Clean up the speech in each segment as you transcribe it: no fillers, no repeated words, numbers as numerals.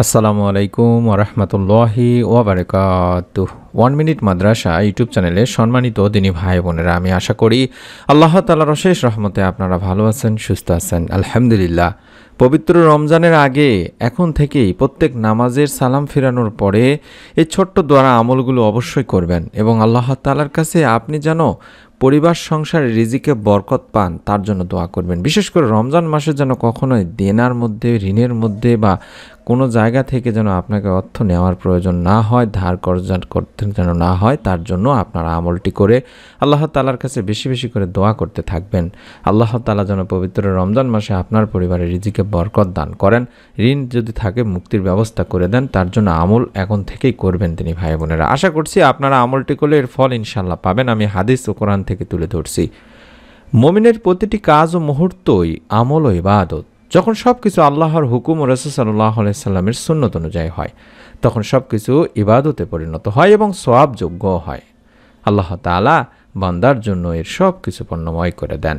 আসসালামু আলাইকুম ওরহমতুল্লাহি ওয়াবারাকাতুহ। 1 মিনিট মাদ্রাসা ইউটিউব চ্যানেলে সম্মানিত দিনী ভাই বোনেরা, আমি আশা করি আল্লাহ তাআলার অশেষ রহমতে আপনারা ভালো আছেন, সুস্থ আছেন, আলহামদুলিল্লাহ। পবিত্র রমজানের আগে এখন থেকেই প্রত্যেক নামাজের সালাম ফিরানোর পরে এই ছোট্ট দোয়া আমলগুলো অবশ্যই করবেন এবং আল্লাহ তাআলার কাছে আপনি যেন পরিবার সংসারে রিজিকে বরকত পান তার জন্য দোয়া করবেন। বিশেষ করে রমজান মাসে যেন কখনোই দেনার মধ্যে, ঋণের মধ্যে বা কোনো জায়গা থেকে যেন আপনাকে অর্থ নেওয়ার প্রয়োজন না হয়, ধার কর্জ করতে যেন না হয়, তার জন্য আপনারা আমলটি করে আল্লাহ তাআলার কাছে বেশি বেশি করে দোয়া করতে থাকবেন। আল্লাহ তাআলা যেন পবিত্র রমজান মাসে আপনার পরিবারের রিজিকে বরকত দান করেন, ঋণ যদি থাকে মুক্তির ব্যবস্থা করে দেন, তার জন্য আমল এখন থেকেই করবেন তিনি ভাই বোনেরা। আশা করছি আপনারা আমলটি করলে এর ফল ইনশাল্লাহ পাবেন। আমি হাদিস ও কোরআন থেকে তুলে ধরছি। মুমিনের প্রতিটি কাজ ও মুহূর্তই আমল ও ইবাদত। যখন সব কিছু আল্লাহর হুকুম ও রাসূল সাল্লাল্লাহু আলাইহি সাল্লামের সুন্নত অনুযায়ী হয়, তখন সব কিছু ইবাদতে পরিণত হয় এবং সওয়াবযোগ্য হয়। আল্লাহ তাআলা বান্দার জন্য এর সব কিছু পণ্যময় করে দেন।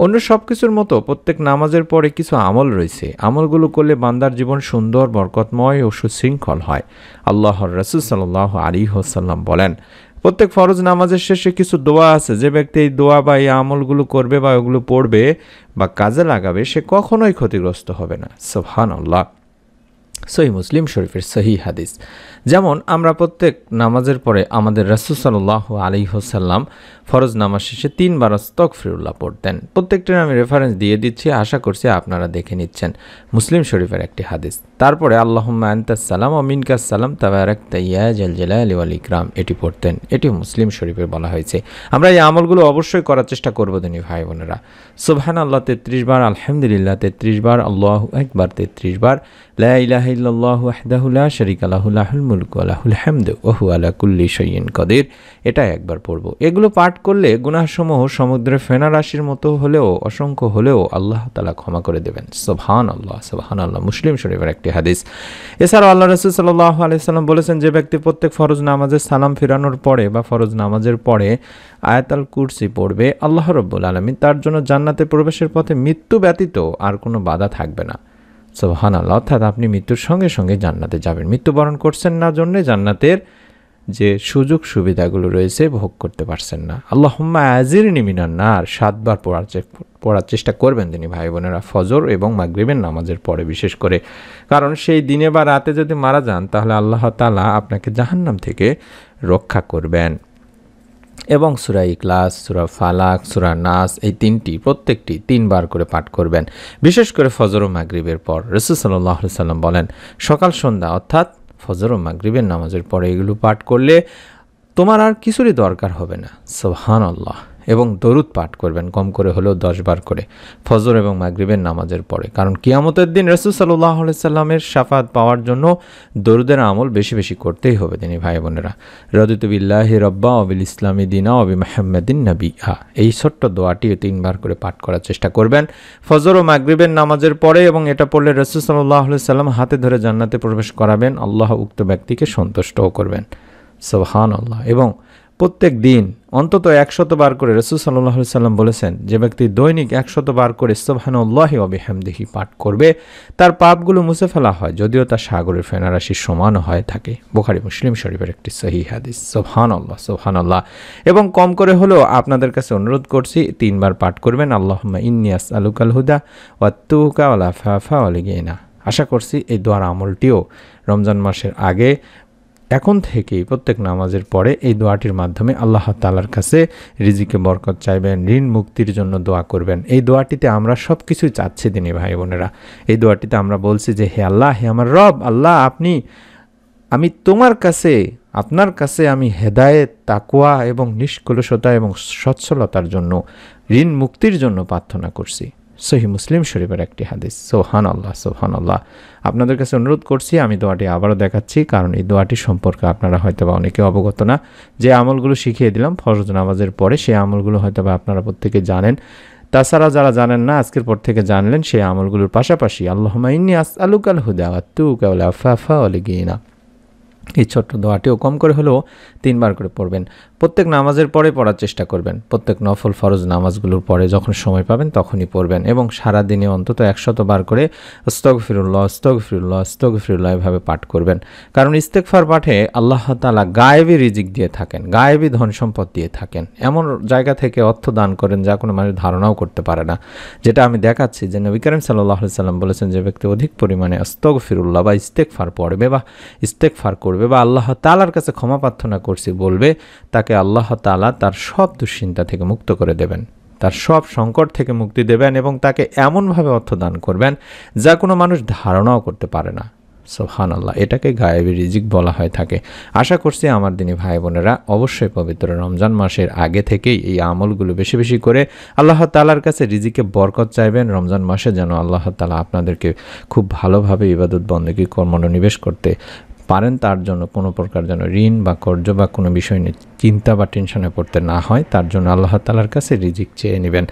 অন্য সব কিছুর মতো প্রত্যেক নামাজের পরে কিছু আমল রয়েছে। আমলগুলো করলে বান্দার জীবন সুন্দর, বরকতময় ও সুশৃঙ্খল হয়। আল্লাহর রাসূল সাল্লাল্লাহু আলাইহি ওয়াসাল্লাম বলেন, প্রত্যেক ফরজ নামাজের শেষে কিছু দোয়া আছে, যে ব্যক্তি এই দোয়া বা এই আমলগুলো করবে বা ওগুলো পড়বে বা কাজে লাগাবে, সে কখনোই ক্ষতিগ্রস্ত হবে না। সুবহানাল্লাহ। সহিহ মুসলিম শরীফের সহিহ হাদিস। যেমন আমরা প্রত্যেক নামাজের পরে আমাদের রাসূল সাল্লাল্লাহু আলাইহি ওয়াসাল্লাম ফরজ নামাজ শেষে 3 বার আস্তাগফিরুল্লাহ পড়তেন। প্রত্যেকটির আমি রেফারেন্স দিয়ে দিচ্ছি, আশা করছি আপনারা দেখে নিচ্ছেন। মুসলিম শরীফের একটি হাদিস। তারপরে আল্লাহুম্মা আনতাস সালাম ওয়া মিনকাস সালাম তাবারাকতা ইয়া জাল জালালি ওয়াল ইকরাম, এটি পড়তেন। এটি মুসলিম শরীফে বলা হয়েছে। আমরা এই আমলগুলো অবশ্যই করার চেষ্টা করব দিনী ভাই বোনেরা। সুবহানাল্লাহ 33 বার, আলহামদুলিল্লাহ 33 বার, আল্লাহু আকবার 33 বার, লা ইলাহা ইল্লাল্লাহু ওয়াহদাহু লা শারীকা লাহু লাহুল মুলকু ওয়া লাহুল হামদু ওয়া হুয়া আলা কুল্লি শাইইন কাদির, এটা একবার পড়ব। এগুলো পাঠ করলে গুনাহসমূহ সমুদ্রের ফেনা রাশির মতো হলেও, অসংখ্য হলেও আল্লাহ তাআলা ক্ষমা করে দেবেন। সুবহানাল্লাহ, সুবহানাল্লাহ। মুসলিম শরীফের একটি হাদিস। এছাড়াও আল্লাহ রাসূল সাল্লাল্লাহু আলাইহি সাল্লাম বলেছেন, যে ব্যক্তি প্রত্যেক ফরজ নামাজের সালাম ফিরানোর পরে বা ফরজ নামাজের পরে আয়াতুল কুরসি পড়বে, আল্লাহ রাব্বুল আলামিন তার জন্য জান্নাতে প্রবেশের পথে মৃত্যু ব্যতীত আর কোনো বাধা থাকবে না। সুবহানাল্লাহ। অর্থাৎ আপনি মৃত্যুর সঙ্গে সঙ্গে জান্নাতে যাবেন। মৃত্যুবরণ করছেন না জন্যে জান্নাতের যে সুযোগ সুবিধাগুলো রয়েছে ভোগ করতে পারছেন না। আল্লাহুম্মা আজিরনি মিনান নার 7 বার পড়ার চেষ্টা করবেন তিনি ভাই বোনেরা, ফজর এবং মাগরিবের নামাজের পরে বিশেষ করে। কারণ সেই দিনে বা রাতে যদি মারা যান, তাহলে আল্লাহ তাআলা আপনাকে জাহান্নাম থেকে রক্ষা করবেন। এবং সূরা ইখলাস, সূরা ফালাক, সূরা নাস, এই তিনটি প্রত্যেকটি 3 বার করে পাঠ করবেন, বিশেষ করে ফজর ও মাগরিবের পর। রাসূল সাল্লাল্লাহু আলাইহি সাল্লাম বলেন, সকাল সন্ধ্যা অর্থাৎ ফজর ও মাগরিবের নামাজের পরে এগুলো পাঠ করলে তোমার আর কিছুরই দরকার হবে না। সুবহানাল্লাহ। এবং দরুদ পাঠ করবেন কম করে হলেও 10 বার করে ফজর এবং মাগরিবের নামাজের পরে। কারণ কিয়ামতের দিন রাসূল সাল্লাল্লাহু আলাইহি সাল্লামের শাফাত পাওয়ার জন্য দরুদের আমল বেশি বেশি করতেই হবে তিনি ভাই বোনেরা। রাদিতু বিল্লাহি রাব্বা ওয়া বিল ইসলামি দীনা ওয়া বিমুহাম্মাদিন নাবিয়্যা, এই ছোট্ট দোয়াটি 3 বার করে পাঠ করার চেষ্টা করবেন ফজর ও মাগরিবের নামাজের পরে। এবং এটা পড়লে রাসূল সাল্লাল্লাহু আলাইহি সাল্লাম হাতে ধরে জান্নাতে প্রবেশ করাবেন। আল্লাহ উক্ত ব্যক্তিকে সন্তুষ্টও করবেন। সুবহানাল্লাহ। এবং প্রত্যেক দিন অন্তত 100 বার করে রাসূল সাল্লাল্লাহু আলাইহি সাল্লাম বলেছেন, যে ব্যক্তি দৈনিক 100 বার করে সুবহানাল্লাহি ওয়া বিহামদিহি পাঠ করবে, তার পাপগুলো মুছে ফেলা হয়, যদিও তা সাগরের ফেনারাশির সমান হয়ে থাকে। বুখারী মুসলিম শরীফের একটি সহিহ হাদিস। সুবহানাল্লাহ, সুবহানাল্লাহ। এবং কম করে হলেও আপনাদের কাছে অনুরোধ করছি 3 বার পাঠ করবেন, আল্লাহুম্মা ইন্নী আসআলুকাল হুদা ওয়াত তুকা ওয়াল আফাফা ওয়াল গিনা। আশা করছি এই দোয়ার আমলটিও রমজান মাসের আগে এখন থেকেই প্রত্যেক নামাজের পরে এই দোয়াটির মাধ্যমে আল্লাহ তাআলার কাছে রিজিকে বরকত চাইবেন, ঋণ মুক্তির জন্য দোয়া করবেন। এই দোয়াটিতে আমরা সব কিছুই চাচ্ছি দিনী ভাই বোনেরা। এই দোয়াটিতে আমরা বলছি যে, হে আল্লাহ, হে আমার রব, আল্লাহ আমি তোমার কাছে, আপনার কাছে আমি হেদায়েত, তাকওয়া এবং নিষ্কলুষতা এবং সচ্ছলতার জন্য, ঋণ মুক্তির জন্য প্রার্থনা করছি। সহিহ মুসলিম শরীফের একটি হাদিস। সুবহানাল্লাহ, সুবহানাল্লাহ। আপনাদের কাছে অনুরোধ করছি, আমি দোয়াটি আবারও দেখাচ্ছি, কারণ এই দোয়াটি সম্পর্কে আপনারা হয়তোবা অনেকে অবগত না। যে আমলগুলো শিখিয়ে দিলাম ফরজ নামাজের পরে, সেই আমলগুলো হয়তোবা আপনারা প্রত্যেকে জানেন। তাছাড়া যারা জানেন না, আজকের পর থেকে জানলেন। সেই আমলগুলোর পাশাপাশি আল্লাহুম্মা ইন্নী আসআলুকাল হুদা ওয়াত তুকা ওয়াল আফাফা ওয়াল গিনা, এই ছোট্ট দোয়াটিও কম করে হলেও 3 বার করে পড়বেন। প্রত্যেক নামাজের পরে পড়ার চেষ্টা করবেন। প্রত্যেক নফল ফরজ নামাজগুলোর পরে যখন সময় পাবেন তখনই পড়বেন এবং সারা দিনে অন্তত 100 বার করে আস্তাগফিরুল্লাহ আস্তাগফিরুল্লাহ আস্তাগফিরুল্লাহ এভাবে পাঠ করবেন। কারণ ইস্তেগফার পাঠে আল্লাহ তাআলা গায়েবী রিজিক দিয়ে থাকেন, গায়েবী ধন সম্পদ দিয়ে থাকেন। এমন জায়গা থেকে অর্থ দান করেন যা কোনো মানুষ ধারণাও করতে পারে না। যেটা আমি দেখাচ্ছি যে নবী করিম সাল্লাল্লাহু আলাইহি সাল্লাম বলেছেন, যে ব্যক্তি অধিক পরিমাণে আস্তাগফিরুল্লাহ বা ইস্তেগফার পড়বে বা ইস্তেগফার করবে বা আল্লাহ তাআলার কাছে ক্ষমা প্রার্থনা করছি বলবে, তাকে আল্লাহ তাআলা তার সব দুশ্চিন্তা থেকে মুক্ত করে দেবেন, তার সব সংকট থেকে মুক্তি দেবেন এবং তাকে এমনভাবে অর্থ দান করবেন যা কোনো মানুষ ধারণাও করতে পারে না। সুবহানাল্লাহ, এটাকে গায়েবী রিজিক বলা হয়ে থাকে। আশা করছি আমার দিনী ভাই বোনেরা অবশ্যই পবিত্র রমজান মাসের আগে থেকেই এই আমলগুলো বেশি বেশি করে আল্লাহ তাআলার কাছে রিজিকে বরকত চাইবেন। রমজান মাসে যেন আল্লাহ তাআলা আপনাদেরকে খুব ভালোভাবে ইবাদত বন্দেগী কর্মনিবেশ করতে পারেন, তার জন্য কোনো প্রকার যেন ঋণ বা কর্জ বা কোনো বিষয় নিয়ে চিন্তা বা টেনশনে পড়তে না হয়, তার জন্য আল্লাহ তাআলার কাছে রিজিক চেয়ে নেবেন।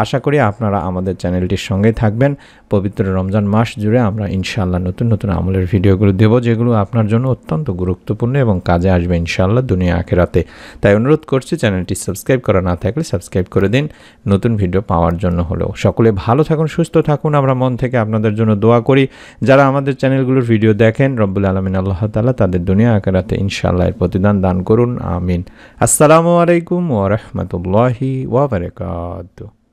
আশা করি আপনারা আমাদের চ্যানেলটির সঙ্গেই থাকবেন। পবিত্র রমজান মাস জুড়ে আমরা ইনশাআল্লাহ নতুন নতুন আমলের ভিডিওগুলো দেব, যেগুলো আপনার জন্য অত্যন্ত গুরুত্বপূর্ণ এবং কাজে আসবে ইনশাআল্লাহ দুনিয়া আখিরাতে। তাই অনুরোধ করছি, চ্যানেলটি সাবস্ক্রাইব করা না থাকলে সাবস্ক্রাইব করে দিন নতুন ভিডিও পাওয়ার জন্য হলেও। সকলে ভালো থাকুন, সুস্থ থাকুন। আমরা মন থেকে আপনাদের জন্য দোয়া করি। যারা আমাদের চ্যানেলগুলোর ভিডিও দেখেন, রব্বুল আলামিন আল্লাহ তাআলা তাদের দুনিয়া আখিরাতে ইনশাআল্লাহ এর প্রতিদান দান করুন। আমিন। আসসালামু আলাইকুম ওয়া রাহমাতুল্লাহি ওয়া বারাকাতুহু।